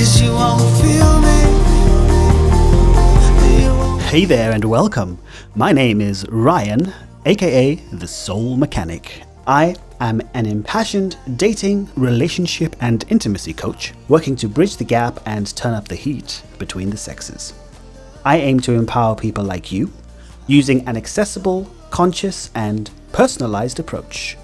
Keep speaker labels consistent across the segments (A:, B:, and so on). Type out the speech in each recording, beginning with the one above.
A: 'cause you won't feel me.
B: Hey there and welcome. My name is Ryan, aka the Soul Mechanic. I am an impassioned dating, relationship and intimacy coach working to bridge the gap and turn up the heat between the sexes. I aim to empower people like you using an accessible, conscious and personalized approach,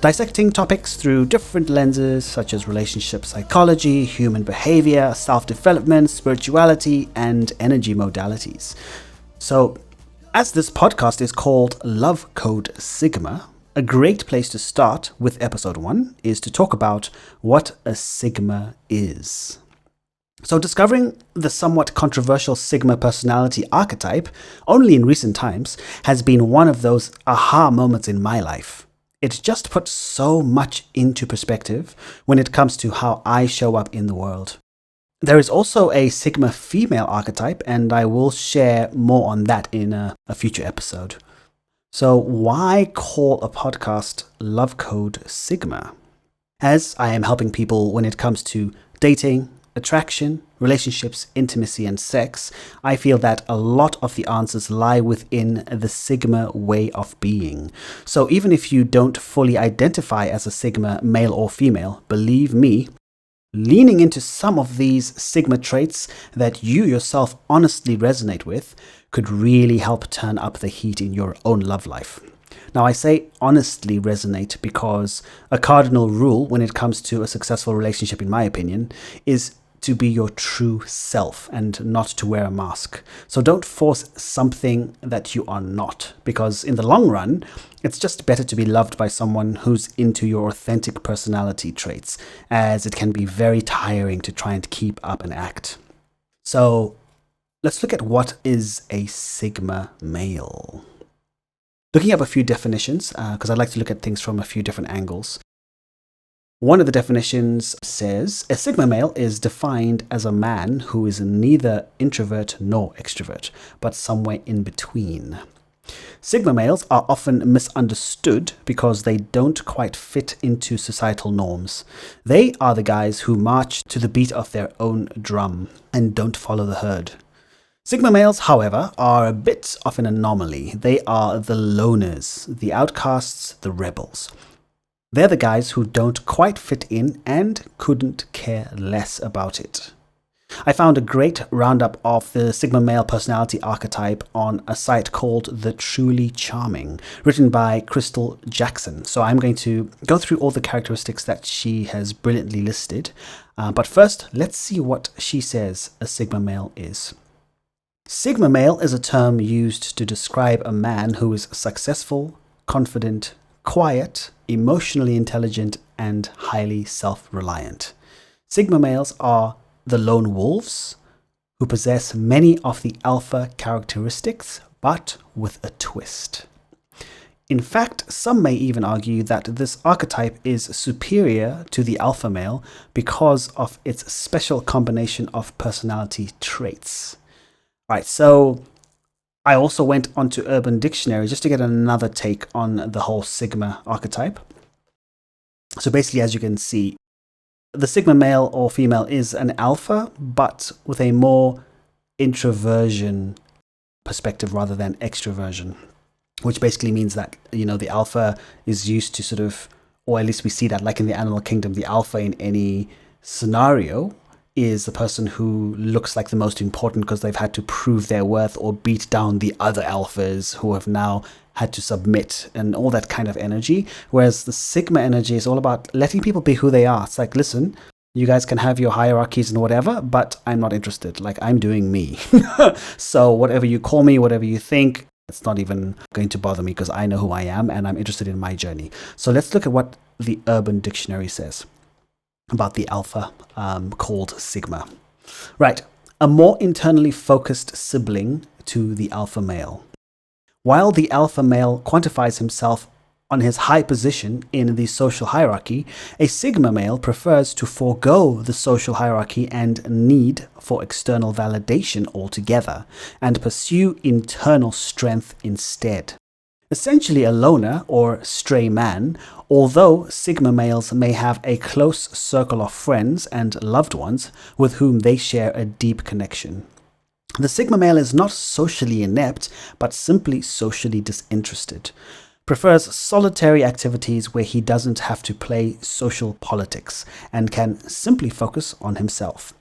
B: dissecting topics through different lenses such as relationship psychology, human behavior, self-development, spirituality and energy modalities. So, as this podcast is called Love Code Sigma, a great place to start with episode 1 is to talk about what a Sigma is. So discovering the somewhat controversial Sigma personality archetype only in recent times has been one of those aha moments in my life. It just puts so much into perspective when it comes to how I show up in the world. There is also a Sigma female archetype, and I will share more on that in a future episode. So why call a podcast Love Code Sigma? As I am helping people when it comes to dating, attraction, relationships, intimacy and sex, I feel that a lot of the answers lie within the Sigma way of being. So even if you don't fully identify as a Sigma male or female, believe me, leaning into some of these Sigma traits that you yourself honestly resonate with could really help turn up the heat in your own love life. Now, I say honestly resonate because a cardinal rule when it comes to a successful relationship, in my opinion, is to be your true self and not to wear a mask. So don't force something that you are not, because in the long run, it's just better to be loved by someone who's into your authentic personality traits, as it can be very tiring to try and keep up an act. So let's look at what is a Sigma male. Looking up a few definitions, because I like to look at things from a few different angles. One of the definitions says, a Sigma male is defined as a man who is neither introvert nor extrovert, but somewhere in between. Sigma males are often misunderstood because they don't quite fit into societal norms. They are the guys who march to the beat of their own drum and don't follow the herd. Sigma males, however, are a bit of an anomaly. They are the loners, the outcasts, the rebels. They're the guys who don't quite fit in and couldn't care less about it. I found a great roundup of the Sigma male personality archetype on a site called The Truly Charming, written by Crystal Jackson. So I'm going to go through all the characteristics that she has brilliantly listed. But first, let's see what she says a Sigma male is. Sigma male is a term used to describe a man who is successful, confident, quiet, emotionally intelligent, and highly self-reliant. Sigma males are the lone wolves who possess many of the alpha characteristics, but with a twist. In fact, some may even argue that this archetype is superior to the alpha male because of its special combination of personality traits. Right, so I also went onto Urban Dictionary just to get another take on the whole Sigma archetype. So basically, as you can see, the Sigma male or female is an alpha, but with a more introversion perspective rather than extroversion, which basically means that, the alpha is used to sort of, or at least we see that like in the animal kingdom, the alpha in any scenario is the person who looks like the most important because they've had to prove their worth or beat down the other alphas who have now had to submit and all that kind of energy. Whereas the Sigma energy is all about letting people be who they are. It's like, listen, you guys can have your hierarchies and whatever, but I'm not interested. Like, I'm doing me. So whatever you call me, whatever you think, it's not even going to bother me because I know who I am and I'm interested in my journey. So let's look at what the Urban Dictionary says about the alpha called Sigma. Right, a more internally focused sibling to the alpha male. While the alpha male quantifies himself on his high position in the social hierarchy, a Sigma male prefers to forego the social hierarchy and need for external validation altogether, and pursue internal strength instead. Essentially a loner or stray man, although Sigma males may have a close circle of friends and loved ones with whom they share a deep connection. The Sigma male is not socially inept, but simply socially disinterested. Prefers solitary activities where he doesn't have to play social politics and can simply focus on himself.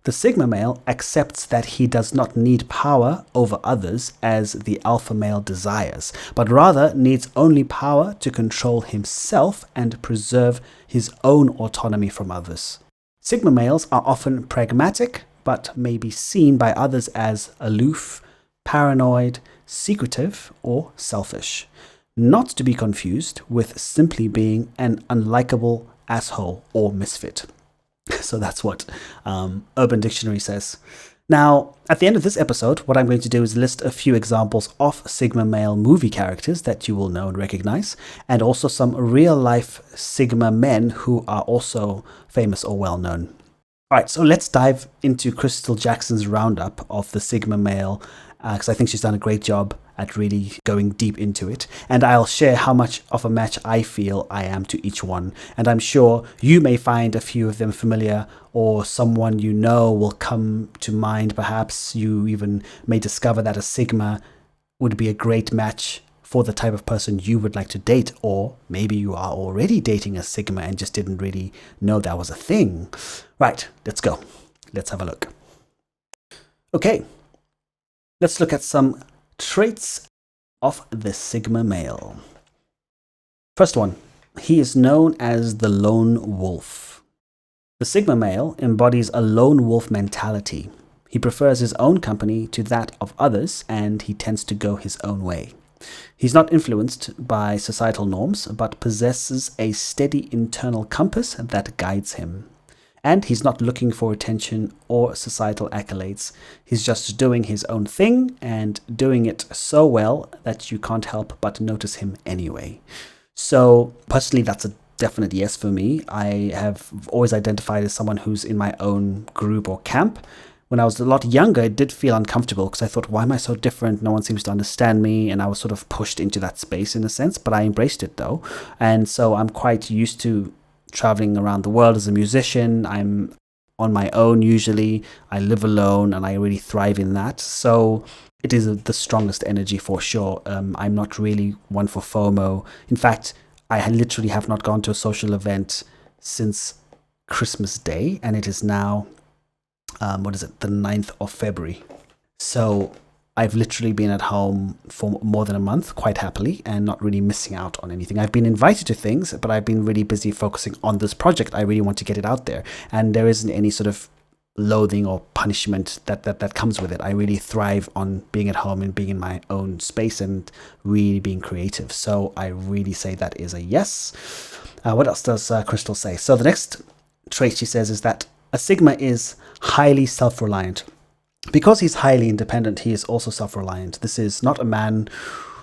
B: The Sigma male accepts that he does not need power over others as the alpha male desires, but rather needs only power to control himself and preserve his own autonomy from others. Sigma males are often pragmatic, but may be seen by others as aloof, paranoid, secretive, or selfish. Not to be confused with simply being an unlikable asshole or misfit. So that's what Urban Dictionary says. Now, at the end of this episode, what I'm going to do is list a few examples of Sigma male movie characters that you will know and recognize, and also some real-life Sigma men who are also famous or well-known. All right, so let's dive into Crystal Jackson's roundup of the Sigma male, because I think she's done a great job at really going deep into it. And I'll share how much of a match I feel I am to each one. And I'm sure you may find a few of them familiar, or someone you know will come to mind. Perhaps you even may discover that a Sigma would be a great match for the type of person you would like to date, or maybe you are already dating a Sigma and just didn't really know that was a thing. Right, let's go. Let's have a look. Okay, let's look at some traits of the Sigma male. First one, he is known as the lone wolf. The Sigma male embodies a lone wolf mentality. He prefers his own company to that of others, and he tends to go his own way. He's not influenced by societal norms, but possesses a steady internal compass that guides him. And he's not looking for attention or societal accolades. He's just doing his own thing and doing it so well that you can't help but notice him anyway. So personally, that's a definite yes for me. I have always identified as someone who's in my own group or camp. When I was a lot younger, it did feel uncomfortable because I thought, why am I so different? No one seems to understand me. And I was sort of pushed into that space in a sense, but I embraced it though. And so I'm quite used to traveling around the world as a musician. I'm on my own usually. I live alone and I really thrive in that. So it is the strongest energy for sure. I'm not really one for FOMO. In fact, I literally have not gone to a social event since Christmas Day, and it is now the 9th of February. So I've literally been at home for more than a month, quite happily, and not really missing out on anything. I've been invited to things, but I've been really busy focusing on this project. I really want to get it out there, and there isn't any sort of loathing or punishment that comes with it. I really thrive on being at home and being in my own space and really being creative. So I really say that is a yes. What else does Crystal say? So the next trait she says is that a Sigma is highly self-reliant. Because he's highly independent, he is also self-reliant. This is not a man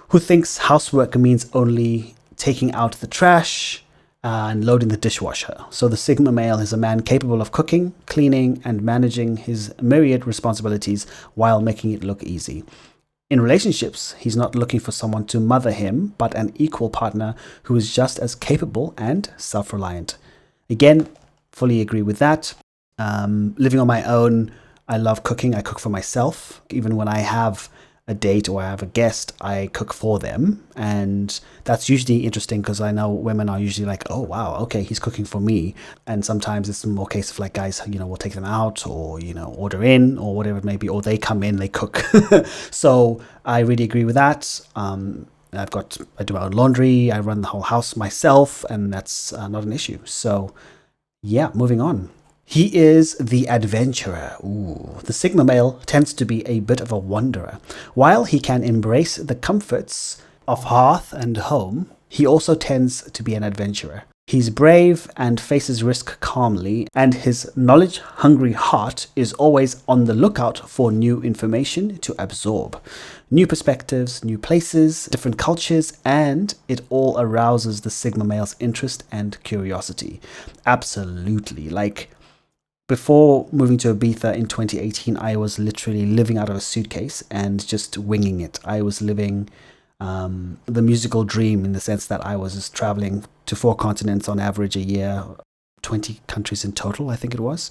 B: who thinks housework means only taking out the trash and loading the dishwasher. So the Sigma male is a man capable of cooking, cleaning, and managing his myriad responsibilities while making it look easy. In relationships, he's not looking for someone to mother him, but an equal partner who is just as capable and self-reliant. Again, fully agree with that. Living on my own, I love cooking. I cook for myself. Even when I have a date or I have a guest, I cook for them. And that's usually interesting because I know women are usually like, oh, wow, okay, he's cooking for me. And sometimes it's more case of like, guys, we'll take them out or, order in or whatever it may be, or they come in, they cook. So I really agree with that. I do my own laundry. I run the whole house myself, and that's not an issue. So yeah, moving on. He is the adventurer. Ooh. The Sigma male tends to be a bit of a wanderer. While he can embrace the comforts of hearth and home, he also tends to be an adventurer. He's brave and faces risk calmly, and his knowledge-hungry heart is always on the lookout for new information to absorb. New perspectives, new places, different cultures, and it all arouses the Sigma male's interest and curiosity. Absolutely. Before moving to Ibiza in 2018, I was literally living out of a suitcase and just winging it. I was living the musical dream, in the sense that I was just traveling to 4 continents on average a year, 20 countries in total, I think it was.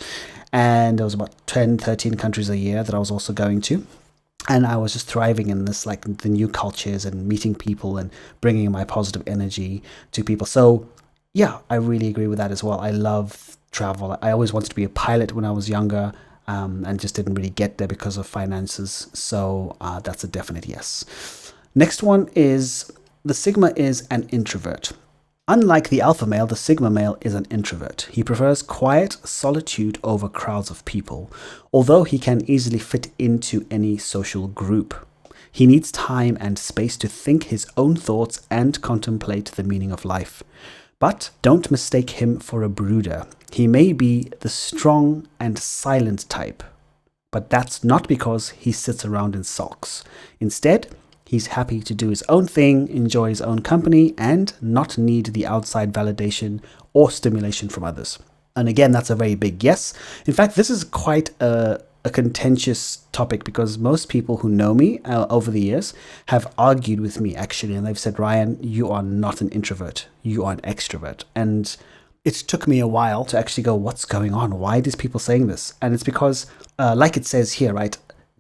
B: And there was about 10, 13 countries a year that I was also going to. And I was just thriving in this, like the new cultures and meeting people and bringing my positive energy to people. So yeah, I really agree with that as well. I love travel. I always wanted to be a pilot when I was younger, and just didn't really get there because of finances. So that's a definite yes. Next one is the Sigma is an introvert. Unlike the alpha male, the Sigma male is an introvert. He prefers quiet solitude over crowds of people, although he can easily fit into any social group. He needs time and space to think his own thoughts and contemplate the meaning of life. But don't mistake him for a brooder. He may be the strong and silent type, but that's not because he sits around in sulks. Instead, he's happy to do his own thing, enjoy his own company, and not need the outside validation or stimulation from others. And again, that's a very big yes. In fact, this is quite a contentious topic, because most people who know me over the years have argued with me, actually, and they've said, Ryan, you are not an introvert, you are an extrovert. And it took me a while to actually go, what's going on? Why are these people saying this? And it's because, like it says here, right,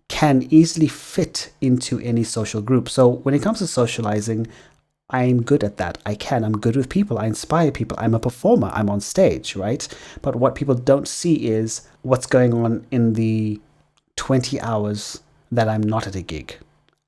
B: can easily fit into any social group. So when it comes to socializing, I'm good at that. I'm good with people. I inspire people. I'm a performer. I'm on stage, right? But what people don't see is what's going on in the 20 hours that I'm not at a gig.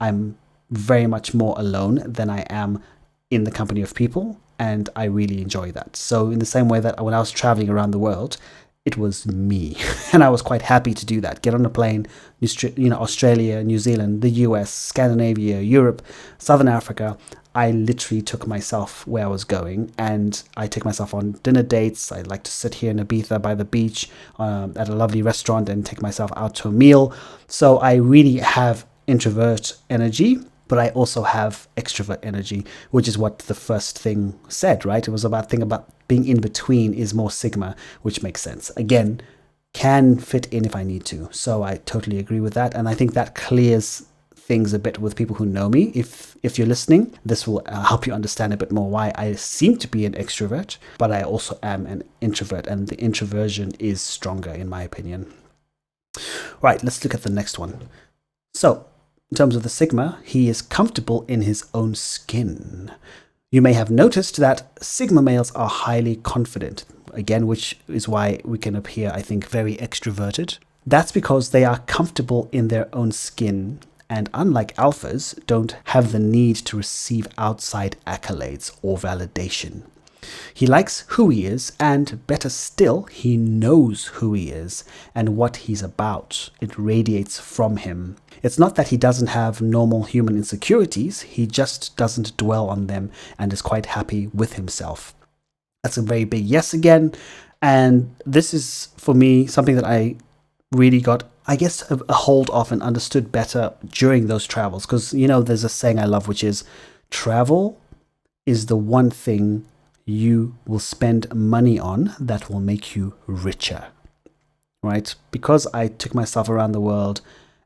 B: I'm very much more alone than I am in the company of people, and I really enjoy that. So in the same way that when I was traveling around the world, it was me, and I was quite happy to do that. Get on a plane, Australia, New Zealand, the US, Scandinavia, Europe, Southern Africa. I literally took myself where I was going, and I take myself on dinner dates. I like to sit here in Ibiza by the beach at a lovely restaurant and take myself out to a meal. So I really have introvert energy, but I also have extrovert energy, which is what the first thing said, right? It was about being in between is more Sigma, which makes sense. Again, can fit in if I need to. So I totally agree with that. And I think that clears things a bit with people who know me. If you're listening, this will help you understand a bit more why I seem to be an extrovert, but I also am an introvert, and the introversion is stronger in my opinion. Right, let's look at the next one. So in terms of the Sigma, he is comfortable in his own skin. You may have noticed that Sigma males are highly confident, again, which is why we can appear, I think, very extroverted. That's because they are comfortable in their own skin, and unlike alphas, don't have the need to receive outside accolades or validation. He likes who he is, and better still, he knows who he is and what he's about. It radiates from him. It's not that he doesn't have normal human insecurities, he just doesn't dwell on them and is quite happy with himself. That's a very big yes again, and this is, for me, something that I really got, I guess, a hold of and understood better during those travels. Because, there's a saying I love, which is, travel is the one thing you will spend money on that will make you richer, right? Because I took myself around the world,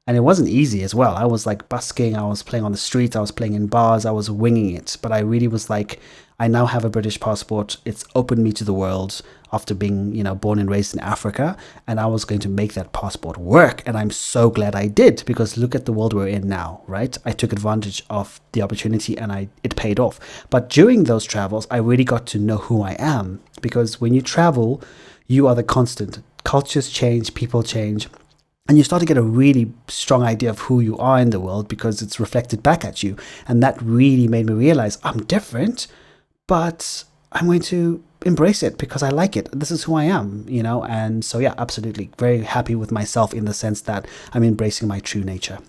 B: and it wasn't easy as well. I was like busking, I was playing on the streets, I was playing in bars, I was winging it. But I really was like, I now have a British passport. It's opened me to the world after being, born and raised in Africa. And I was going to make that passport work. And I'm so glad I did, because look at the world we're in now, right? I took advantage of the opportunity and it paid off. But during those travels, I really got to know who I am, because when you travel, you are the constant. Cultures change, people change. And you start to get a really strong idea of who you are in the world, because it's reflected back at you. And that really made me realize I'm different, but I'm going to embrace it because I like it. This is who I am, And so, yeah, absolutely. Very happy with myself in the sense that I'm embracing my true nature.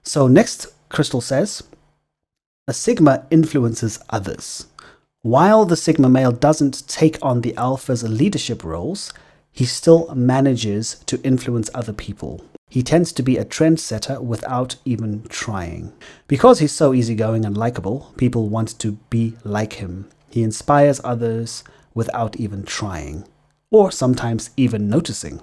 B: So next, Crystal says, a Sigma influences others. While the Sigma male doesn't take on the alpha's leadership roles, he still manages to influence other people. He tends to be a trendsetter without even trying. Because he's so easygoing and likable, people want to be like him. He inspires others without even trying, or sometimes even noticing.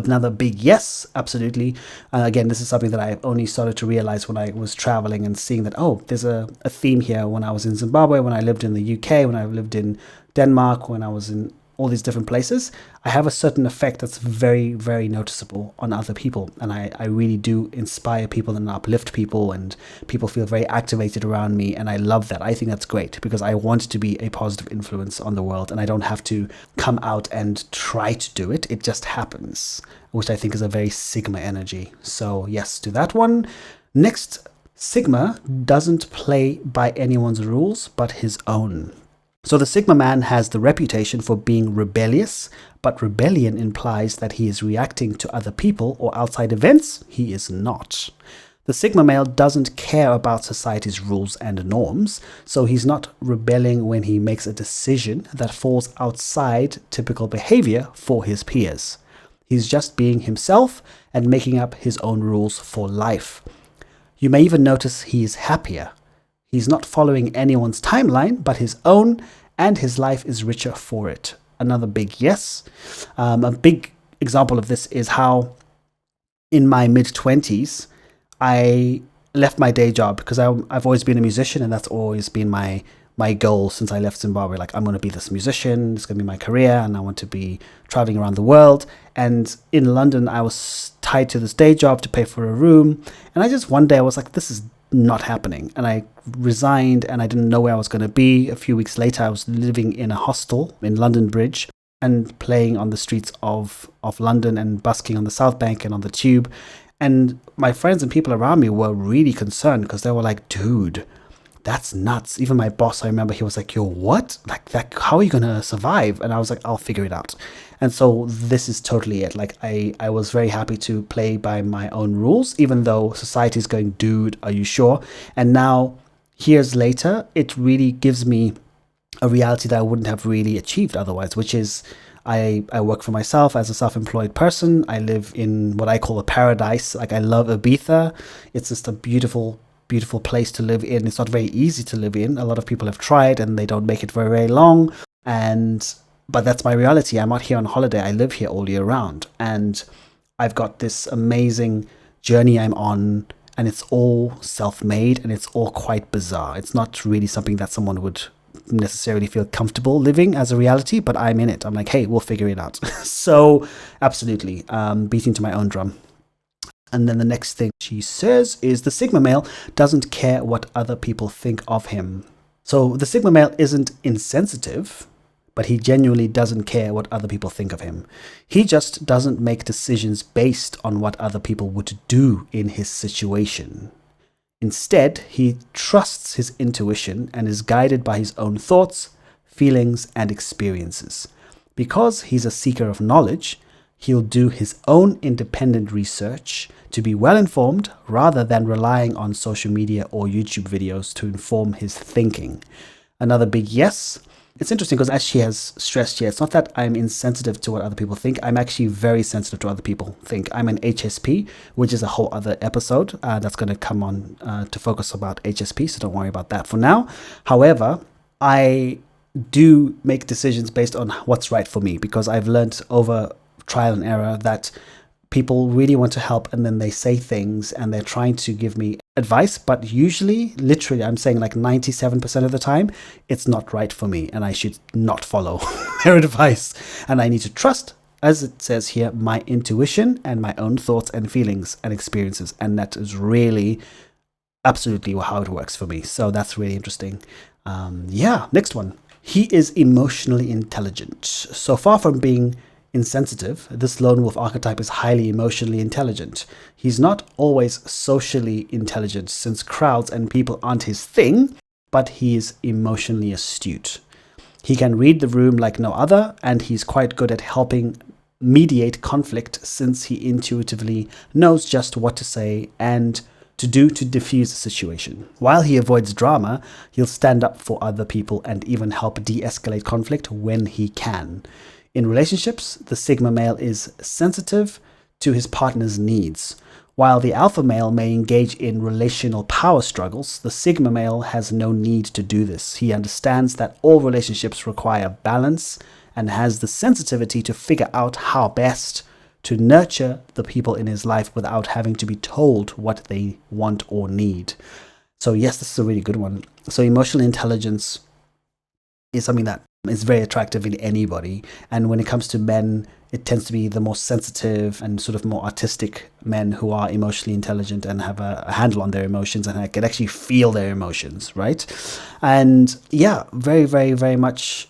B: Another big yes, absolutely. Again, this is something that I only started to realize when I was traveling and seeing that, oh, there's a theme here when I was in Zimbabwe, when I lived in the UK, when I lived in Denmark, when I was in all these different places. I have a certain effect that's very, very noticeable on other people. And I really do inspire people and uplift people, and people feel very activated around me. And I love that. I think that's great because I want to be a positive influence on the world, and I don't have to come out and try to do it. It just happens, which I think is a very Sigma energy. So yes, to that one. Next, Sigma doesn't play by anyone's rules but his own. So the Sigma man has the reputation for being rebellious, but rebellion implies that he is reacting to other people or outside events. He is not. The Sigma male doesn't care about society's rules and norms, so he's not rebelling when he makes a decision that falls outside typical behavior for his peers. He's just being himself and making up his own rules for life. You may even notice he is happier. He's not following anyone's timeline but his own, and his life is richer for it. Another big yes. A big example of this is how in my mid-20s, I left my day job because I've always been a musician, and that's always been my goal since I left Zimbabwe. Like, I'm going to be this musician, it's going to be my career, and I want to be traveling around the world. And in London, I was tied to this day job to pay for a room. And I just, one day I was like, this is not happening. And I resigned, and I didn't know where I was going to be. A few weeks later, I was living in a hostel in London Bridge and playing on the streets of London and busking on the South Bank and on the tube. And my friends and people around me were really concerned because they were like, dude, that's nuts. Even my boss, I remember, he was like, yo, what? Like that, how are you going to survive? And I was like, I'll figure it out. And so this is totally it. Like I was very happy to play by my own rules, even though society is going, dude, are you sure? And now, years later, it really gives me a reality that I wouldn't have really achieved otherwise, which is I work for myself as a self-employed person. I live in what I call a paradise. Like, I love Ibiza. It's just a beautiful place to live in. It's not very easy to live in. A lot of people have tried and they don't make it very, very long. But that's my reality. I'm not here on holiday. I live here all year round. And I've got this amazing journey I'm on, and it's all self-made, and it's all quite bizarre. It's not really something that someone would necessarily feel comfortable living as a reality, but I'm in it. I'm like, hey, we'll figure it out. So absolutely, beating to my own drum. And then the next thing she says is the Sigma male doesn't care what other people think of him. So the Sigma male isn't insensitive, but he genuinely doesn't care what other people think of him. He just doesn't make decisions based on what other people would do in his situation. Instead, he trusts his intuition and is guided by his own thoughts, feelings, and experiences. Because he's a seeker of knowledge, he'll do his own independent research to be well informed rather than relying on social media or YouTube videos to inform his thinking. Another big yes. It's interesting because, as she has stressed here, it's not that I'm insensitive to what other people think. I'm actually very sensitive to what other people think. I'm an HSP, which is a whole other episode that's going to come on to focus about HSP, so don't worry about that for now. However, I do make decisions based on what's right for me, because I've learned over trial and error that people really want to help, and then they say things and they're trying to give me advice, but usually, literally, I'm saying like 97% of the time, it's not right for me, and I should not follow their advice. And I need to trust, as it says here, my intuition and my own thoughts and feelings and experiences. And that is really absolutely how it works for me. So that's really interesting. Next one. He is emotionally intelligent. So far from being insensitive, this lone wolf archetype is highly emotionally intelligent. He's not always socially intelligent, since crowds and people aren't his thing, but he is emotionally astute. He can read the room like no other, and he's quite good at helping mediate conflict, since he intuitively knows just what to say and to do to diffuse the situation. While he avoids drama, he'll stand up for other people and even help de-escalate conflict when he can. In relationships, the Sigma male is sensitive to his partner's needs. While the alpha male may engage in relational power struggles, the Sigma male has no need to do this. He understands that all relationships require balance and has the sensitivity to figure out how best to nurture the people in his life without having to be told what they want or need. So yes, this is a really good one. So emotional intelligence is something that is very attractive in anybody. And when it comes to men, it tends to be the more sensitive and sort of more artistic men who are emotionally intelligent and have a handle on their emotions and can actually feel their emotions, right? And yeah, very, very, very much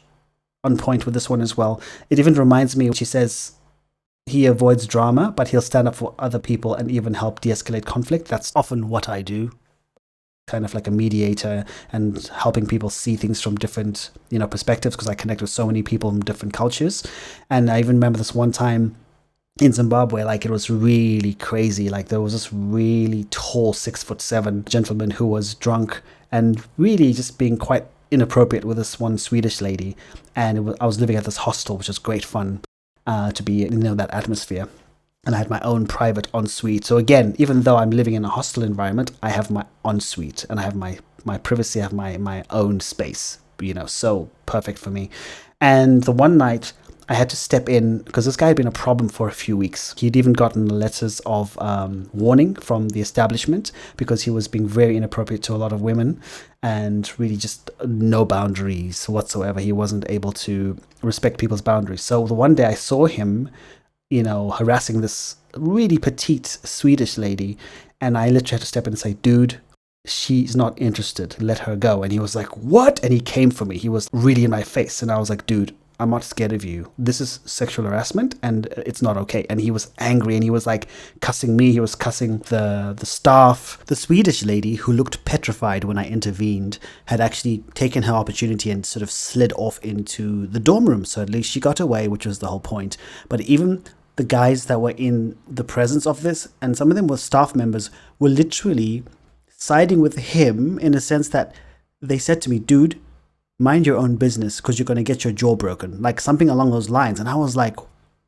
B: on point with this one as well. It even reminds me, she says, he avoids drama, but he'll stand up for other people and even help de-escalate conflict. That's often what I do, kind of like a mediator and helping people see things from different, perspectives, because I connect with so many people from different cultures. And I even remember this one time in Zimbabwe, like it was really crazy. Like there was this really tall 6'7" gentleman who was drunk and really just being quite inappropriate with this one Swedish lady. And I was living at this hostel, which was great fun to be in that atmosphere. And I had my own private ensuite. So again, even though I'm living in a hostel environment, I have my ensuite and I have my privacy, I have my own space, so perfect for me. And the one night I had to step in because this guy had been a problem for a few weeks. He'd even gotten letters of warning from the establishment because he was being very inappropriate to a lot of women and really just no boundaries whatsoever. He wasn't able to respect people's boundaries. So the one day I saw him harassing this really petite Swedish lady. And I literally had to step in and say, dude, she's not interested. Let her go. And he was like, what? And he came for me. He was really in my face. And I was like, dude, I'm not scared of you. This is sexual harassment and it's not okay. And he was angry and he was like cussing me. He was cussing the staff. The Swedish lady, who looked petrified when I intervened, had actually taken her opportunity and sort of slid off into the dorm room. So at least she got away, which was the whole point. But even the guys that were in the presence of this, and some of them were staff members, were literally siding with him in a sense that they said to me, dude, mind your own business because you're going to get your jaw broken, like something along those lines. And I was like,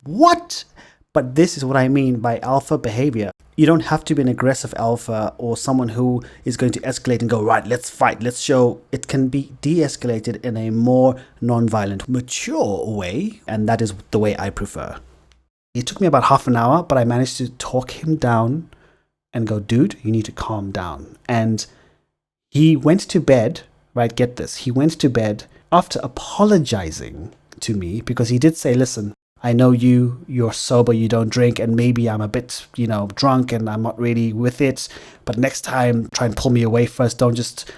B: what? But this is what I mean by alpha behavior. You don't have to be an aggressive alpha or someone who is going to escalate and go, right, let's fight, let's show. It can be de-escalated in a more non-violent, mature way. And that is the way I prefer. It took me about half an hour, but I managed to talk him down and go, dude, you need to calm down. And he went to bed, right? Get this. He went to bed after apologizing to me because he did say, listen, I know you're sober, you don't drink, and maybe I'm a bit, drunk and I'm not really with it. But next time, try and pull me away first. Don't just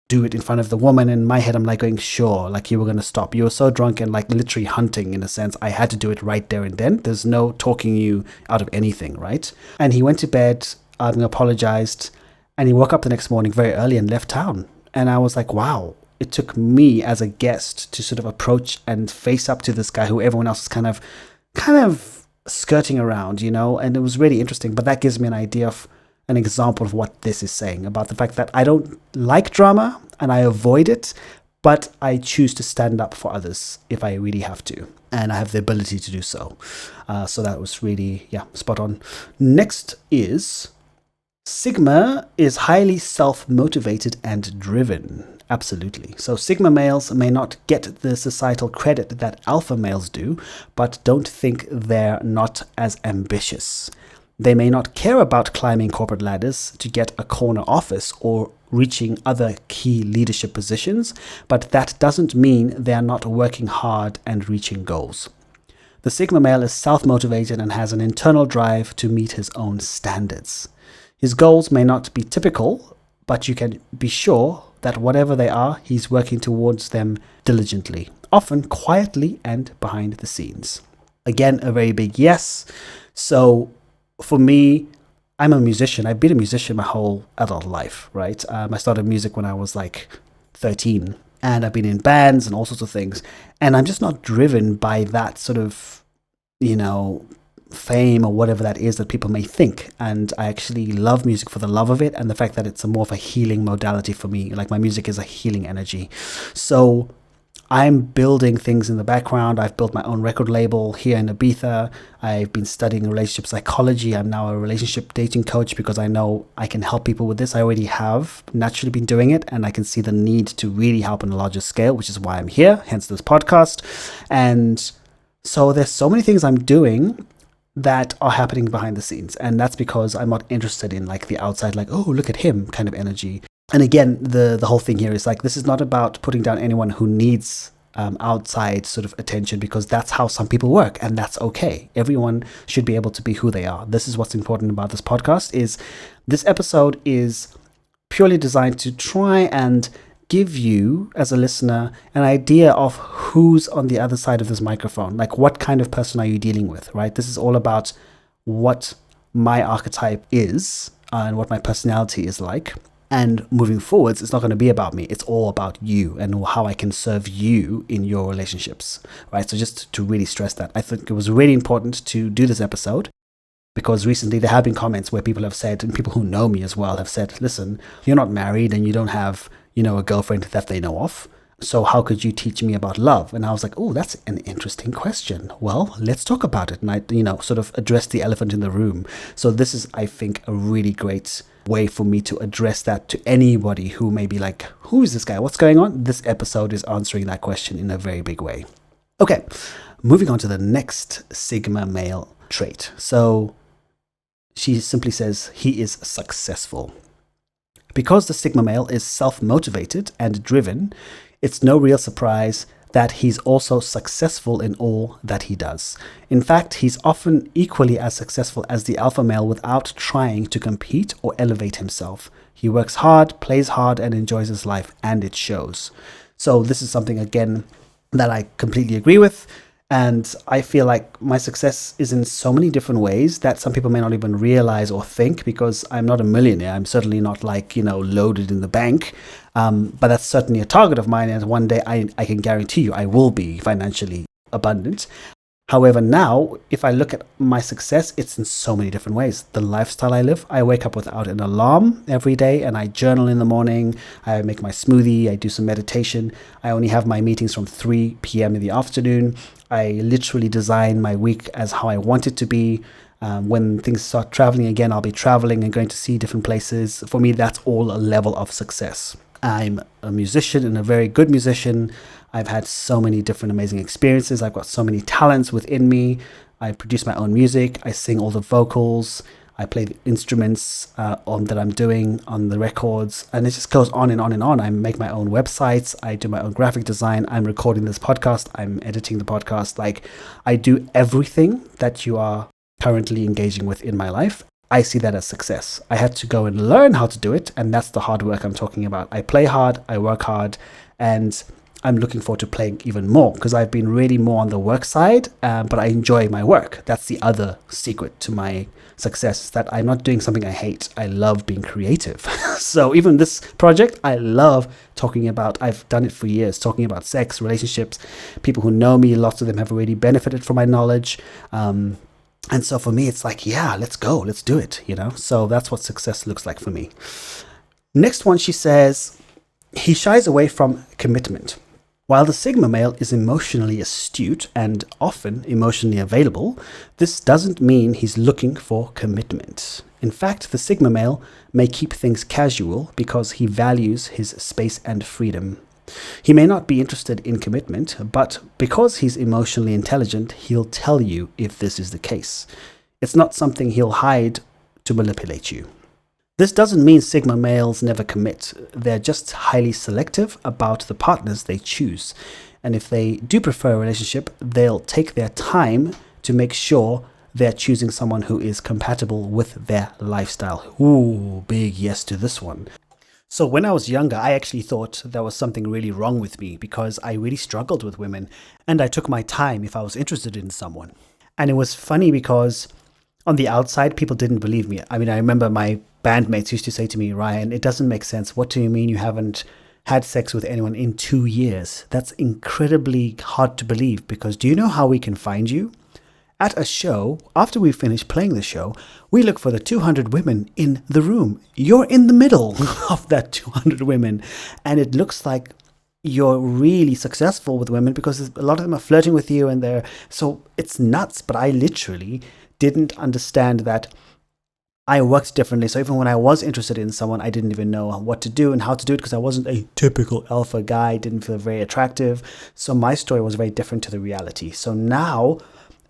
B: do it in front of the woman. In my head, I'm like going, sure, like you were going to stop. You were so drunk and like literally hunting in a sense. I had to do it right there and then. There's no talking you out of anything, right? And he went to bed, apologized, and he woke up the next morning very early and left town. And I was like, wow, it took me as a guest to sort of approach and face up to this guy who everyone else is kind of skirting around, and it was really interesting. But that gives me an example of what this is saying about the fact that I don't like drama and I avoid it, but I choose to stand up for others if I really have to. And I have the ability to do so. So that was really, spot on. Next is Sigma is highly self-motivated and driven. Absolutely. So Sigma males may not get the societal credit that alpha males do, but don't think they're not as ambitious. They may not care about climbing corporate ladders to get a corner office or reaching other key leadership positions, but that doesn't mean they are not working hard and reaching goals. The Sigma male is self-motivated and has an internal drive to meet his own standards. His goals may not be typical, but you can be sure that whatever they are, he's working towards them diligently, often quietly and behind the scenes. Again, a very big yes. So for me, I'm a musician. I've been a musician my whole adult life, right? I started music when I was like 13, and I've been in bands and all sorts of things. And I'm just not driven by that sort of, fame or whatever that is that people may think. And I actually love music for the love of it and the fact that it's more of a healing modality for me. Like my music is a healing energy. So I'm building things in the background. I've built my own record label here in Ibiza. I've been studying relationship psychology. I'm now a relationship dating coach because I know I can help people with this. I already have naturally been doing it, and I can see the need to really help on a larger scale, which is why I'm here, hence this podcast. And so there's so many things I'm doing that are happening behind the scenes. And that's because I'm not interested in like the outside, like, oh, look at him kind of energy. And again, the whole thing here is like, this is not about putting down anyone who needs outside sort of attention, because that's how some people work, and that's okay. Everyone should be able to be who they are. This is what's important about this podcast. Is this episode is purely designed to try and give you as a listener an idea of who's on the other side of this microphone. Like, what kind of person are you dealing with, right? This is all about what my archetype is and what my personality is like. And moving forwards, it's not going to be about me. It's all about you and how I can serve you in your relationships, right? So just to really stress that, I think it was really important to do this episode, because recently there have been comments where people have said, and people who know me as well have said, listen, you're not married and you don't have, a girlfriend that they know of. So how could you teach me about love? And I was like, oh, that's an interesting question. Well, let's talk about it. And I, sort of address the elephant in the room. So this is, I think, a really great way for me to address that to anybody who may be like, who is this guy? What's going on? This episode is answering that question in a very big way. Okay, moving on to the next Sigma male trait. So she simply says he is successful. Because the Sigma male is self-motivated and driven, it's no real surprise that he's also successful in all that he does. In fact, he's often equally as successful as the alpha male without trying to compete or elevate himself. He works hard, plays hard, and enjoys his life, and it shows. So this is something, again, that I completely agree with. And I feel like my success is in so many different ways that some people may not even realize or think, because I'm not a millionaire. I'm certainly not like, loaded in the bank. But that's certainly a target of mine. And one day I can guarantee you I will be financially abundant. However, now, if I look at my success, it's in so many different ways. The lifestyle I live, I wake up without an alarm every day and I journal in the morning. I make my smoothie. I do some meditation. I only have my meetings from 3 p.m. in the afternoon. I literally design my week as how I want it to be. When things start traveling again, I'll be traveling and going to see different places. For me, that's all a level of success. I'm a musician and a very good musician. I've had so many different amazing experiences. I've got so many talents within me. I produce my own music. I sing all the vocals. I play the instruments that I'm doing on the records. And it just goes on and on and on. I make my own websites. I do my own graphic design. I'm recording this podcast. I'm editing the podcast. Like, I do everything that you are currently engaging with in my life. I see that as success. I had to go and learn how to do it. And that's the hard work I'm talking about. I play hard. I work hard. And I'm looking forward to playing even more, because I've been really more on the work side, but I enjoy my work. That's the other secret to my success, is that I'm not doing something I hate. I love being creative. So even this project, I love talking about. I've done it for years, talking about sex, relationships. People who know me, lots of them have already benefited from my knowledge. And so for me, it's like, yeah, let's go, let's do it, So that's what success looks like for me. Next one, she says, he shies away from commitment. While the Sigma male is emotionally astute and often emotionally available, this doesn't mean he's looking for commitment. In fact, the Sigma male may keep things casual because he values his space and freedom. He may not be interested in commitment, but because he's emotionally intelligent, he'll tell you if this is the case. It's not something he'll hide to manipulate you. This doesn't mean Sigma males never commit. They're just highly selective about the partners they choose. And if they do prefer a relationship, they'll take their time to make sure they're choosing someone who is compatible with their lifestyle. Ooh, big yes to this one. So when I was younger, I actually thought there was something really wrong with me, because I really struggled with women and I took my time if I was interested in someone. And it was funny because on the outside, people didn't believe me. I mean, I remember my bandmates used to say to me, Ryan, it doesn't make sense. What do you mean you haven't had sex with anyone in 2 years? That's incredibly hard to believe, because do you know how we can find you? At a show, after we finish playing the show, we look for the 200 women in the room. You're in the middle of that 200 women. And it looks like you're really successful with women, because a lot of them are flirting with you and so it's nuts. But I literally didn't understand that I worked differently. So even when I was interested in someone, I didn't even know what to do and how to do it, because I wasn't a typical alpha guy. I didn't feel very attractive. So my story was very different to the reality. So now,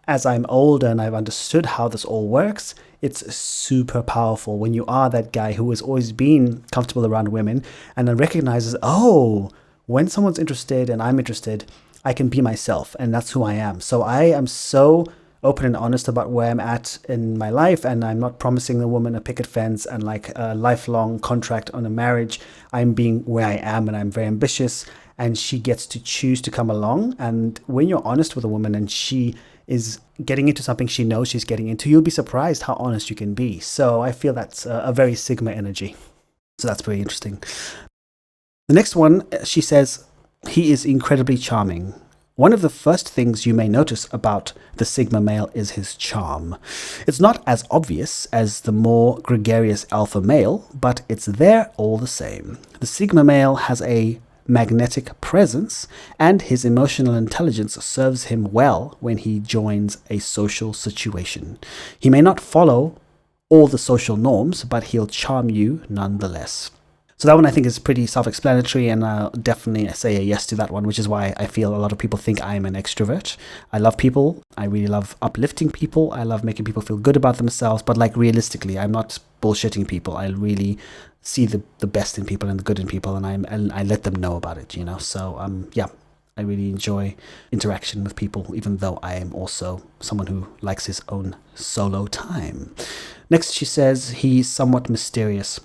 B: as I'm older and I've understood how this all works, it's super powerful when you are that guy who has always been comfortable around women and then recognizes, oh, when someone's interested and I'm interested, I can be myself, and that's who I am. So I am so open and honest about where I'm at in my life, and I'm not promising the woman a picket fence and like a lifelong contract on a marriage. I'm being where I am, and I'm very ambitious, and she gets to choose to come along. And when you're honest with a woman and she is getting into something she knows she's getting into, you'll be surprised how honest you can be. So I feel that's a very Sigma energy. So that's very interesting. The next one, she says, he is incredibly charming. One of the first things you may notice about the Sigma male is his charm. It's not as obvious as the more gregarious alpha male, but it's there all the same. The Sigma male has a magnetic presence, and his emotional intelligence serves him well when he joins a social situation. He may not follow all the social norms, but he'll charm you nonetheless. So that one I think is pretty self-explanatory, and I'll definitely say a yes to that one, which is why I feel a lot of people think I'm an extrovert. I love people. I really love uplifting people. I love making people feel good about themselves, but like realistically, I'm not bullshitting people. I really see the best in people and the good in people, and I let them know about it, you know. So yeah, I really enjoy interaction with people, even though I am also someone who likes his own solo time. Next, she says he's somewhat mysterious.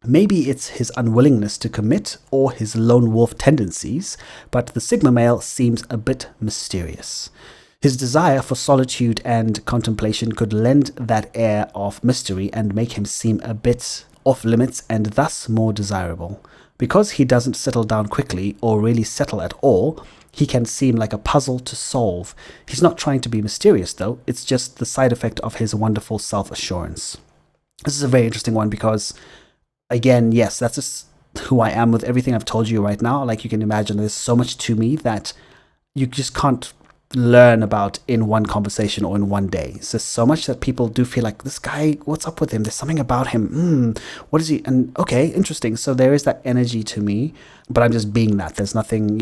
B: Maybe it's his unwillingness to commit or his lone wolf tendencies, but the Sigma male seems a bit mysterious. His desire for solitude and contemplation could lend that air of mystery and make him seem a bit off limits and thus more desirable. Because he doesn't settle down quickly or really settle at all, he can seem like a puzzle to solve. He's not trying to be mysterious though, it's just the side effect of his wonderful self-assurance. This is a very interesting one because, again, yes, that's just who I am with everything I've told you right now. Like you can imagine, there's so much to me that you just can't learn about in one conversation or in one day. It's just so much that people do feel like, this guy, what's up with him? There's something about him. What is he? And okay, interesting. So there is that energy to me, but I'm just being that. There's nothing,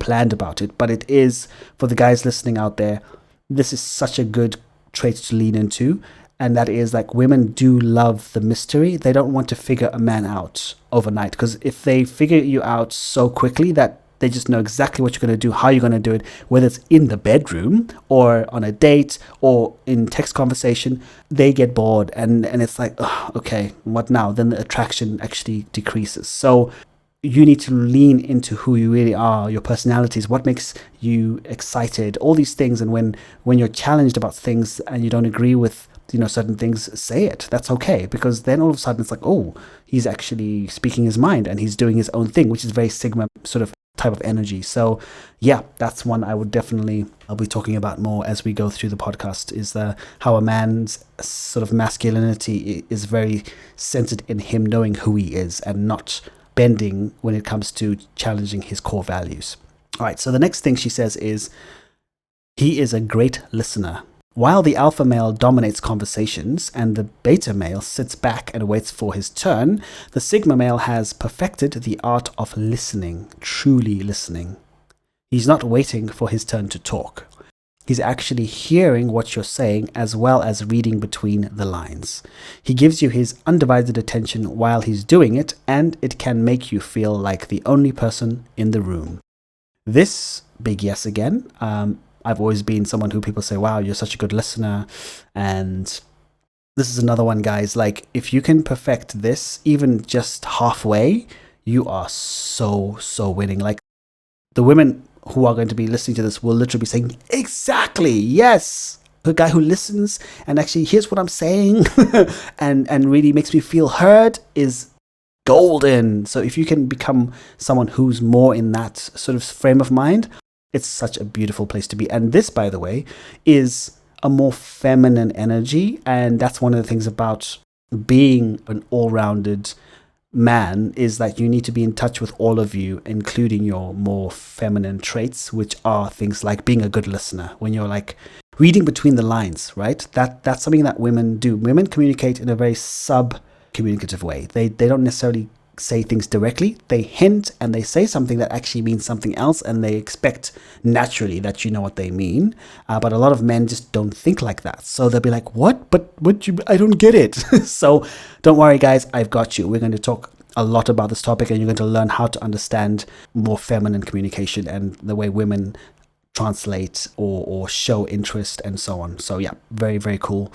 B: planned about it. But it is, for the guys listening out there, this is such a good trait to lean into. And that is like, women do love the mystery. They don't want to figure a man out overnight, because if they figure you out so quickly that they just know exactly what you're going to do, how you're going to do it, whether it's in the bedroom or on a date or in text conversation, they get bored. And it's like, oh, okay, what now? Then the attraction actually decreases. So you need to lean into who you really are, your personalities, what makes you excited, all these things. And when you're challenged about things and you don't agree with certain things, say it. That's okay, because then all of a sudden it's like, oh, he's actually speaking his mind and he's doing his own thing, which is very Sigma sort of type of energy. So yeah, that's one I'll be talking about more as we go through the podcast, is how a man's sort of masculinity is very centered in him knowing who he is and not bending when it comes to challenging his core values. All right, so the next thing she says is he is a great listener. While the alpha male dominates conversations and the beta male sits back and waits for his turn, the Sigma male has perfected the art of listening, truly listening. He's not waiting for his turn to talk. He's actually hearing what you're saying as well as reading between the lines. He gives you his undivided attention while he's doing it, and it can make you feel like the only person in the room. This, big yes again. I've always been someone who people say, wow, you're such a good listener. And this is another one, guys. Like, if you can perfect this, even just halfway, you are so winning. Like, the women who are going to be listening to this will literally be saying, exactly, yes. A guy who listens and actually hears what I'm saying and really makes me feel heard is golden. So if you can become someone who's more in that sort of frame of mind, it's such a beautiful place to be. And this, by the way, is a more feminine energy. And that's one of the things about being an all-rounded man, is that you need to be in touch with all of you, including your more feminine traits, which are things like being a good listener. When you're like reading between the lines, right? That's something that women do. Women communicate in a very sub-communicative way. They don't necessarily say things directly. They hint and they say something that actually means something else, and they expect naturally that you know what they mean. But a lot of men just don't think like that. So they'll be like, what? But I don't get it. So don't worry, guys. I've got you. We're going to talk a lot about this topic, and you're going to learn how to understand more feminine communication and the way women translate or show interest and so on. So yeah, very, very cool.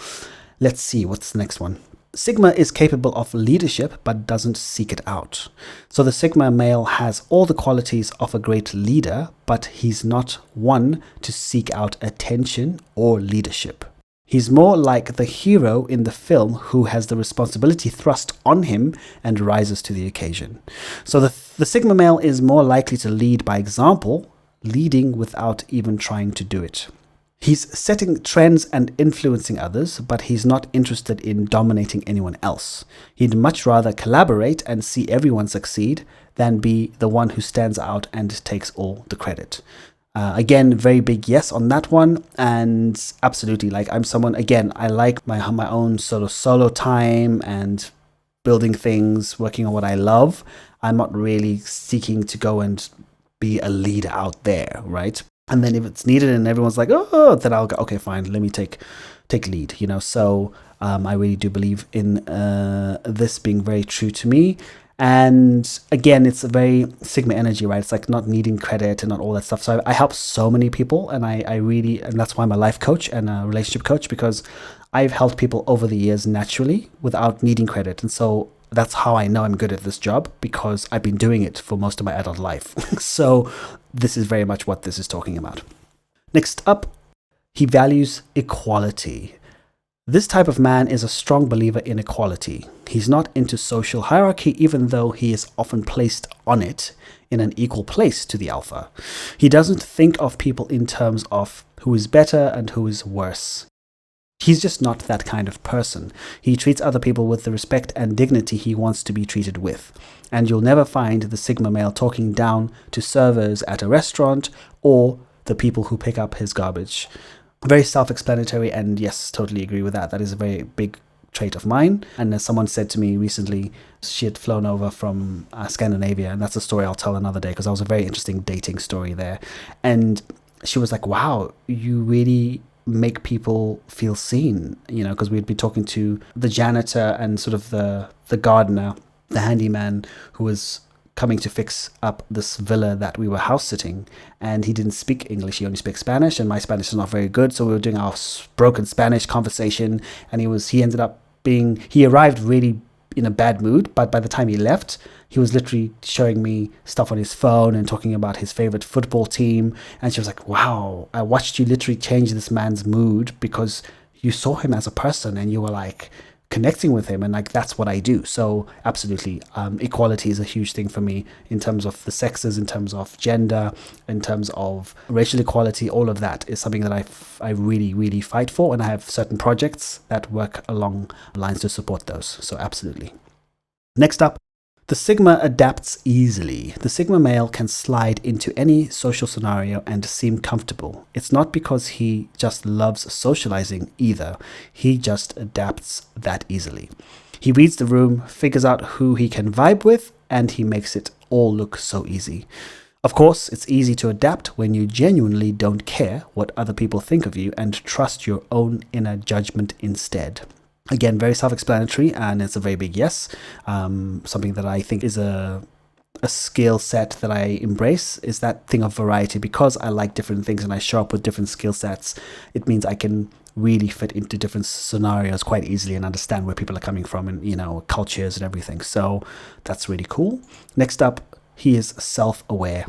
B: Let's see, what's the next one? Sigma is capable of leadership but doesn't seek it out. So the Sigma male has all the qualities of a great leader, but he's not one to seek out attention or leadership. He's more like the hero in the film who has the responsibility thrust on him and rises to the occasion. So the Sigma male is more likely to lead by example, leading without even trying to do it. He's setting trends and influencing others, but he's not interested in dominating anyone else. He'd much rather collaborate and see everyone succeed than be the one who stands out and takes all the credit. Again, very big yes on that one. And absolutely, like, I'm someone, again, I like my own solo time and building things, working on what I love. I'm not really seeking to go and be a leader out there, right? And then if it's needed and everyone's like, oh, then I'll go, okay, fine, let me take lead, you know. So I really do believe in this being very true to me. And again, it's a very Sigma energy, right? It's like not needing credit and not all that stuff. So I help so many people, and I really, and that's why I'm a life coach and a relationship coach, because I've helped people over the years naturally without needing credit. And so that's how I know I'm good at this job, because I've been doing it for most of my adult life. So this is very much what this is talking about. Next up, he values equality. This type of man is a strong believer in equality. He's not into social hierarchy, even though he is often placed on it in an equal place to the alpha. He doesn't think of people in terms of who is better and who is worse. He's just not that kind of person. He treats other people with the respect and dignity he wants to be treated with. And you'll never find the Sigma male talking down to servers at a restaurant or the people who pick up his garbage. Very self-explanatory, and yes, totally agree with that. That is a very big trait of mine. And as someone said to me recently, she had flown over from Scandinavia, and that's a story I'll tell another day, because that was a very interesting dating story there. And she was like, wow, you really make people feel seen, you know, because we'd be talking to the janitor and sort of the gardener, the handyman who was coming to fix up this villa that we were house sitting, and he didn't speak English, he only spoke Spanish, and my Spanish is not very good, so we were doing our broken Spanish conversation, and he arrived really in a bad mood, but by the time he left, he was literally showing me stuff on his phone and talking about his favorite football team. And she was like, wow, I watched you literally change this man's mood because you saw him as a person and you were like connecting with him. And like, that's what I do. So absolutely, equality is a huge thing for me in terms of the sexes, in terms of gender, in terms of racial equality. All of that is something that I really, really fight for. And I have certain projects that work along lines to support those. So absolutely. Next up, the Sigma adapts easily. The Sigma male can slide into any social scenario and seem comfortable. It's not because he just loves socializing either. He just adapts that easily. He reads the room, figures out who he can vibe with, and he makes it all look so easy. Of course, it's easy to adapt when you genuinely don't care what other people think of you and trust your own inner judgment instead. Again, very self-explanatory, and it's a very big yes. Something that I think is a skill set that I embrace is that thing of variety. Because I like different things and I show up with different skill sets, it means I can really fit into different scenarios quite easily and understand where people are coming from and, you know, cultures and everything. So that's really cool. Next up, he is self-aware.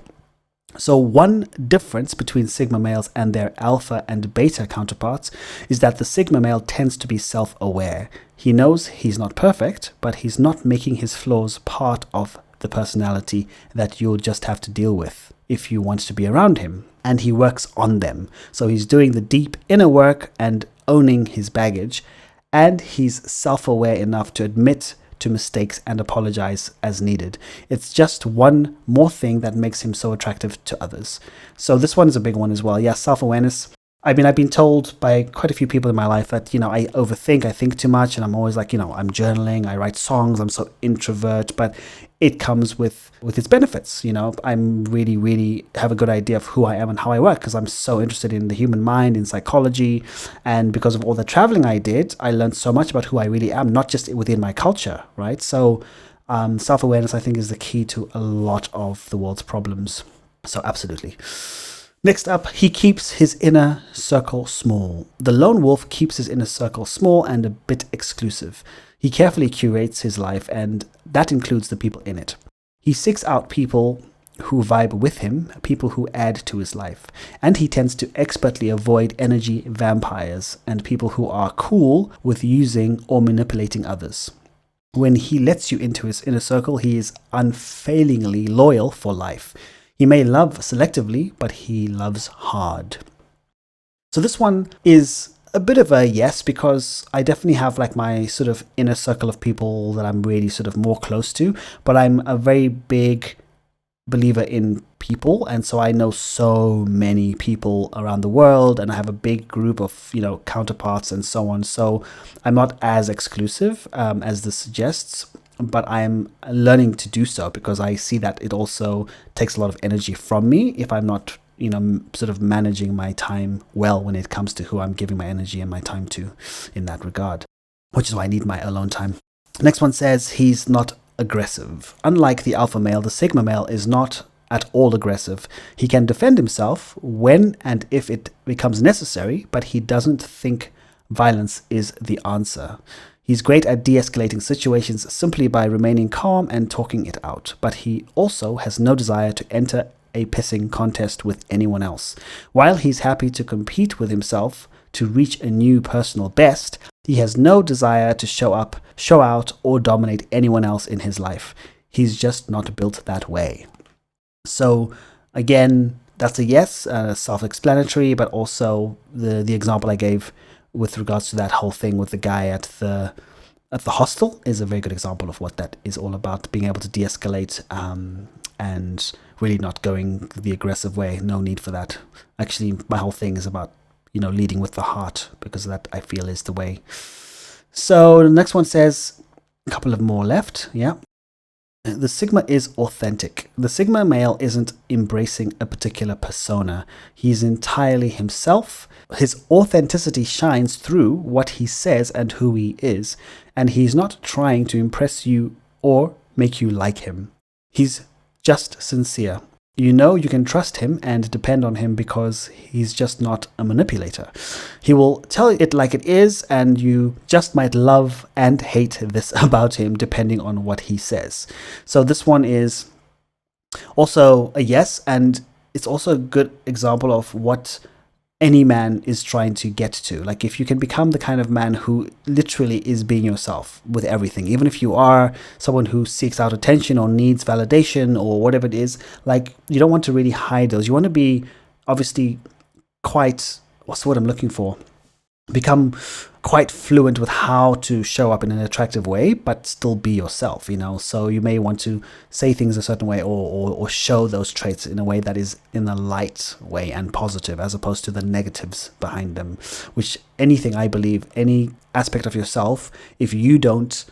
B: So one difference between Sigma males and their alpha and beta counterparts is that the Sigma male tends to be self-aware. He knows he's not perfect, but he's not making his flaws part of the personality that you'll just have to deal with if you want to be around him. And he works on them. So he's doing the deep inner work and owning his baggage. And he's self-aware enough to admit to mistakes and apologize as needed. It's just one more thing that makes him so attractive to others. So this one is a big one as well. Yeah, self-awareness. I mean, I've been told by quite a few people in my life that, I overthink, I think too much, and I'm always like, I'm journaling, I write songs, I'm so introvert, but it comes with its benefits. I'm really, really have a good idea of who I am and how I work because I'm so interested in the human mind, in psychology, and because of all the traveling I did, I learned so much about who I really am, not just within my culture, right? So self-awareness, I think, is the key to a lot of the world's problems. So absolutely. Next up, he keeps his inner circle small. The lone wolf keeps his inner circle small and a bit exclusive. He carefully curates his life, and that includes the people in it. He seeks out people who vibe with him, people who add to his life, and he tends to expertly avoid energy vampires and people who are cool with using or manipulating others. When he lets you into his inner circle, he is unfailingly loyal for life. He may love selectively, but he loves hard. So this one is a bit of a yes, because I definitely have like my sort of inner circle of people that I'm really sort of more close to, but I'm a very big believer in people, and so I know so many people around the world, and I have a big group of counterparts and so on. So I'm not as exclusive as this suggests, but I'm learning to do so because I see that it also takes a lot of energy from me if I'm not sort of managing my time well when it comes to who I'm giving my energy and my time to in that regard, which is why I need my alone time. Next one says he's not aggressive. Unlike the alpha male, the sigma male is not at all aggressive. He can defend himself when and if it becomes necessary, but he doesn't think violence is the answer. He's great at de-escalating situations simply by remaining calm and talking it out, but he also has no desire to enter a pissing contest with anyone else. While he's happy to compete with himself to reach a new personal best, he has no desire to show up, show out, or dominate anyone else in his life. He's just not built that way. So again, that's a yes, self-explanatory, but also the example I gave with regards to that whole thing with the guy at the hostel is a very good example of what that is all about, being able to de-escalate and really not going the aggressive way. No need for that. Actually, my whole thing is about leading with the heart, because that I feel is the way. So the next one says, a couple of more left. Yeah. The sigma is authentic. The sigma male isn't embracing a particular persona. He's entirely himself. His authenticity shines through what he says and who he is, and he's not trying to impress you or make you like him. He's just sincere. You can trust him and depend on him because he's just not a manipulator. He will tell it like it is, and you just might love and hate this about him depending on what he says. So this one is also a yes, and it's also a good example of what any man is trying to get to. Like, if you can become the kind of man who literally is being yourself with everything, even if you are someone who seeks out attention or needs validation or whatever it is, like, you don't want to really hide those. You want to be obviously quite, what's the word I'm looking for? Become quite fluent with how to show up in an attractive way, but still be yourself, So you may want to say things a certain way or show those traits in a way that is in a light way and positive, as opposed to the negatives behind them, which anything, I believe, any aspect of yourself, if you don't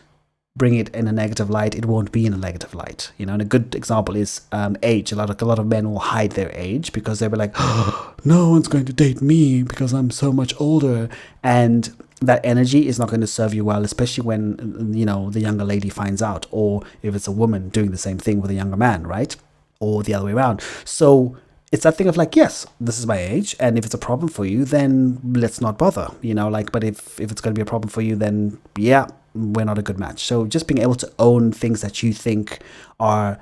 B: bring it in a negative light, it won't be in a negative light. And a good example is age. A lot of men will hide their age because they'll be like, oh, no one's going to date me because I'm so much older. And that energy is not going to serve you well, especially when, the younger lady finds out, or if it's a woman doing the same thing with a younger man, right? Or the other way around. So it's that thing of like, yes, this is my age, and if it's a problem for you, then let's not bother, but if it's going to be a problem for you, then yeah, we're not a good match. So just being able to own things that you think are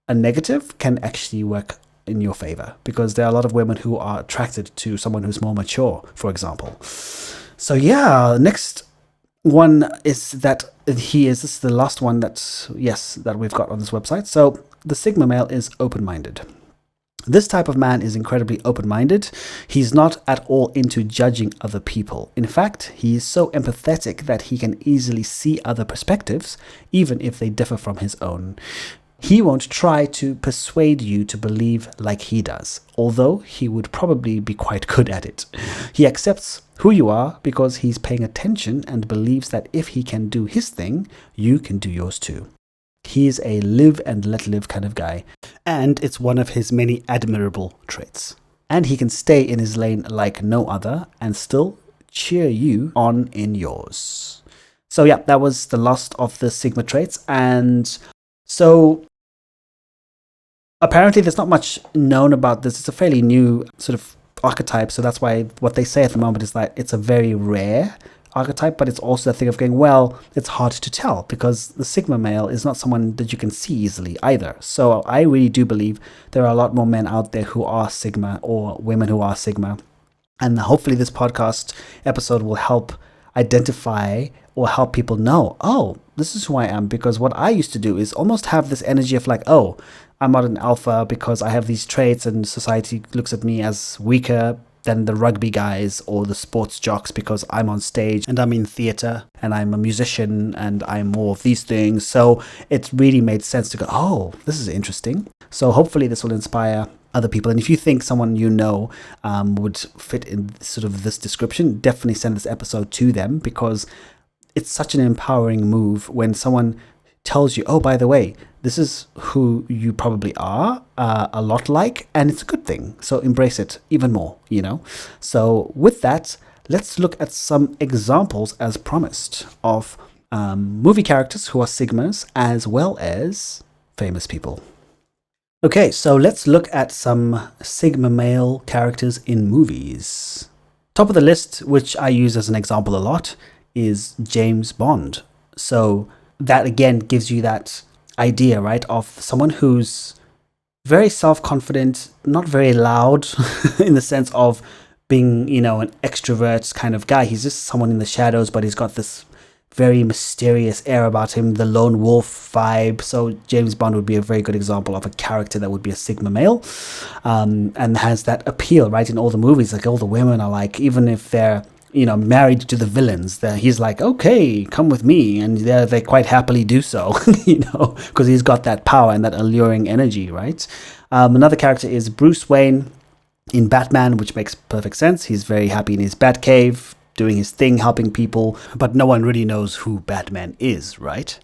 B: a negative can actually work in your favor, because there are a lot of women who are attracted to someone who's more mature, for example. So yeah, next one is that this is the last one that we've got on this website. So the sigma male is open-minded. This type of man is incredibly open-minded. He's not at all into judging other people. In fact, he is so empathetic that he can easily see other perspectives, even if they differ from his own. He won't try to persuade you to believe like he does, although he would probably be quite good at it. He accepts who you are because he's paying attention and believes that if he can do his thing, you can do yours too. He's a live and let live kind of guy, and it's one of his many admirable traits. And he can stay in his lane like no other and still cheer you on in yours. So yeah, that was the last of the Sigma traits. And so apparently there's not much known about this. It's a fairly new sort of archetype, so that's why what they say at the moment is that it's a very rare archetype, but it's also a thing of going, well, it's hard to tell because the Sigma male is not someone that you can see easily either. So I really do believe there are a lot more men out there who are Sigma or women who are Sigma. And hopefully this podcast episode will help identify or help people know, oh, this is who I am. Because what I used to do is almost have this energy of like, oh, I'm not an alpha because I have these traits and society looks at me as weaker than the rugby guys or the sports jocks because I'm on stage and I'm in theatre and I'm a musician and I'm more of these things. So it really made sense to go, oh, this is interesting. So hopefully this will inspire other people. And if you think someone you know would fit in sort of this description, definitely send this episode to them, because it's such an empowering move when someone tells you, oh, by the way, this is who you probably are, a lot like, and it's a good thing. So embrace it even more, you know. So with that, let's look at some examples, as promised, of movie characters who are Sigmas as well as famous people. Okay, so let's look at some Sigma male characters in movies. Top of the list, which I use as an example a lot, is James Bond. So that again gives you that idea, right, of someone who's very self-confident, not very loud in the sense of being, you know, an extrovert kind of guy. He's just someone in the shadows, but he's got this very mysterious air about him, the lone wolf vibe. So James Bond would be a very good example of a character that would be a Sigma male, and has that appeal, right, in all the movies. Like all the women are like, even if they're, you know, married to the villains, he's like, okay, come with me, and they quite happily do so, you know, because he's got that power and that alluring energy, right? Another character is Bruce Wayne in Batman, which makes perfect sense. He's very happy in his Batcave, doing his thing, helping people, but no one really knows who Batman is, right?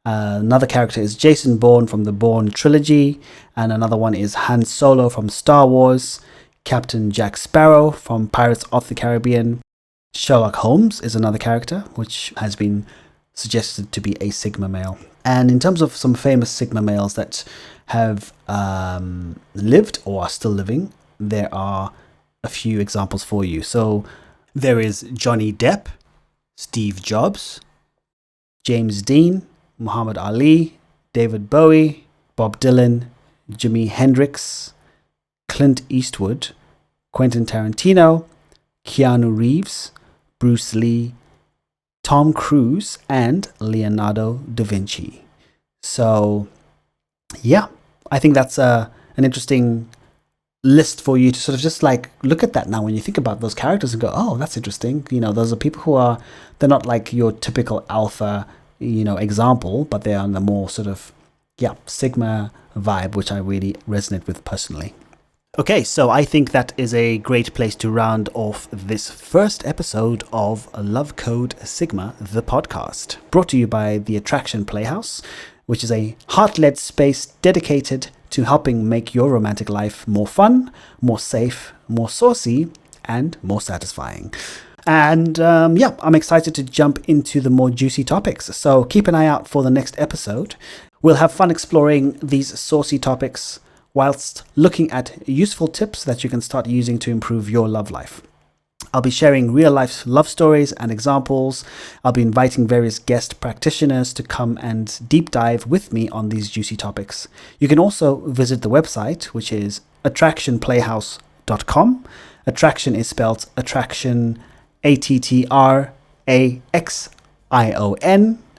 B: Another character is Jason Bourne from the Bourne trilogy, and another one is Han Solo from Star Wars, Captain Jack Sparrow from Pirates of the Caribbean. Sherlock Holmes is another character which has been suggested to be a Sigma male. And in terms of some famous Sigma males that have lived or are still living, there are a few examples for you. So there is Johnny Depp, Steve Jobs, James Dean, Muhammad Ali, David Bowie, Bob Dylan, Jimi Hendrix, Clint Eastwood, Quentin Tarantino, Keanu Reeves, Bruce Lee, Tom Cruise, and Leonardo da Vinci. So, yeah, I think that's an interesting list for you to sort of just like look at that now when you think about those characters and go, oh, that's interesting. You know, those are people who they're not like your typical alpha, you know, example, but they're on the more sort of, yeah, Sigma vibe, which I really resonate with personally. Okay, so I think that is a great place to round off this first episode of Love Code Sigma, the podcast, brought to you by the Attraction Playhouse, which is a heart-led space dedicated to helping make your romantic life more fun, more safe, more saucy, and more satisfying. And yeah, I'm excited to jump into the more juicy topics, so keep an eye out for the next episode. We'll have fun exploring these saucy topics whilst looking at useful tips that you can start using to improve your love life. I'll be sharing real-life love stories and examples. I'll be inviting various guest practitioners to come and deep dive with me on these juicy topics. You can also visit the website, which is attractionplayhouse.com. Attraction is spelled attraction, ATTRAXION,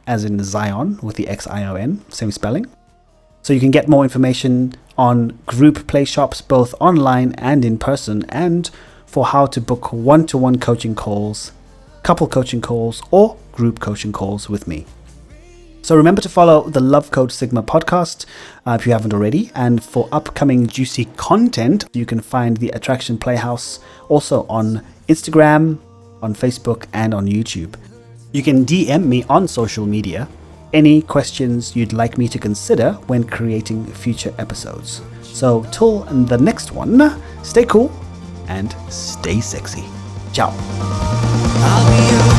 B: as in Zion, with the XION, same spelling. So you can get more information on group play shops, both online and in person, and for how to book one-to-one coaching calls, couple coaching calls, or group coaching calls with me. So remember to follow the Love Code Sigma podcast if you haven't already. And for upcoming juicy content, you can find the Attraction Playhouse also on Instagram, on Facebook, and on YouTube. You can DM me on social media any questions you'd like me to consider when creating future episodes. So till the next one, stay cool and stay sexy. Ciao.
A: I'll be